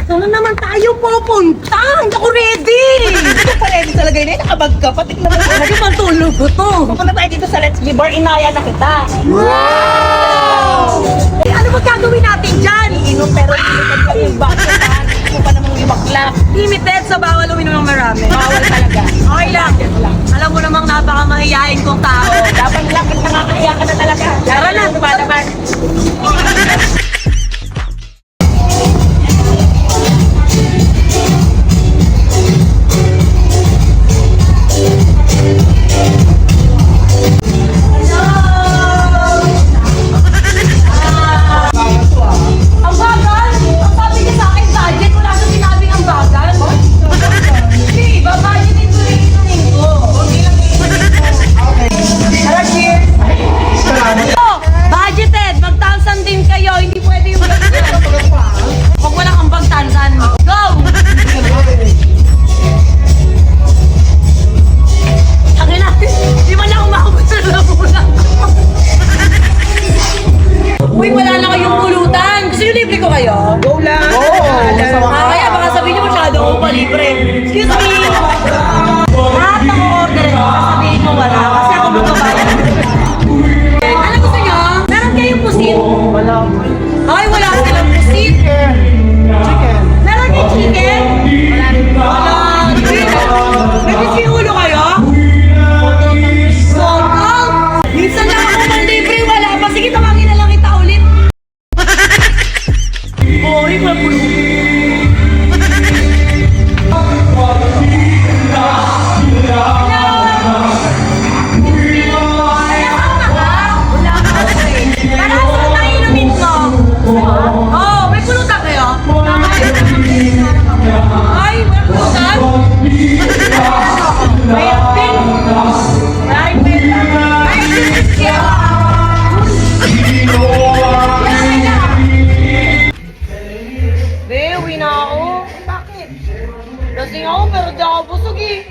Saan na naman tayo pupunta? Hindi ako ready! Ito pa ready talaga yun. Nakabag ka. Patik naman ako. Hindi man tulog ko to. Pupunta tayo dito sa Let's Be Bar. Inaya na kita. Wow! Eh, ano ba gagawin natin dyan? Iinom pero limited ka yung bakit. Hindi mo pa namang limaklak. Limited sa bawal uminom ng marami. Bawal talaga. Okay lang. Alam mo namang napakamahiyain kong tao. Dapat lang at nakakaya ka na talaga. Tara na. Lumalaban. Ang bagal! Ang sabi niya sa akin, budget. Wala sa sinabing ang bagal. Hindi, babudgetin ko rin inumin ko. Tara, cheers! Oh, budgeted! Mag-tansan din kayo. Hindi pwede yung ganyan. Huwag mo lang ambag tansan. Go! Ang ina, di man ako makabot na lamunan. Uy, wala na kayong pulutan. Gusto nyo libre ko kayo? Go lang! Kaya baka sabihin nyo masyado ako palibre. Excuse me! Lahat ng order ko, sasabihin mo wala kasi ako magbabayad. Ano gusto nyo? Meron kayong pusit? Wala. Ay, wala silang pusit. Chicken. Meron yung chicken? Wala. May biscuit ulo kayo? Sotol? Minsan lang ako manlibre, wala pa. Sige, tawagin na lang kita ulit. Boring, wala pulo. Oh, may pulutan kayo? Ay, may pulutan? May pin? Ay, may ay, biscuit. Be, uwi na ako. Bakit? Lasing ako pero di ako busog eh.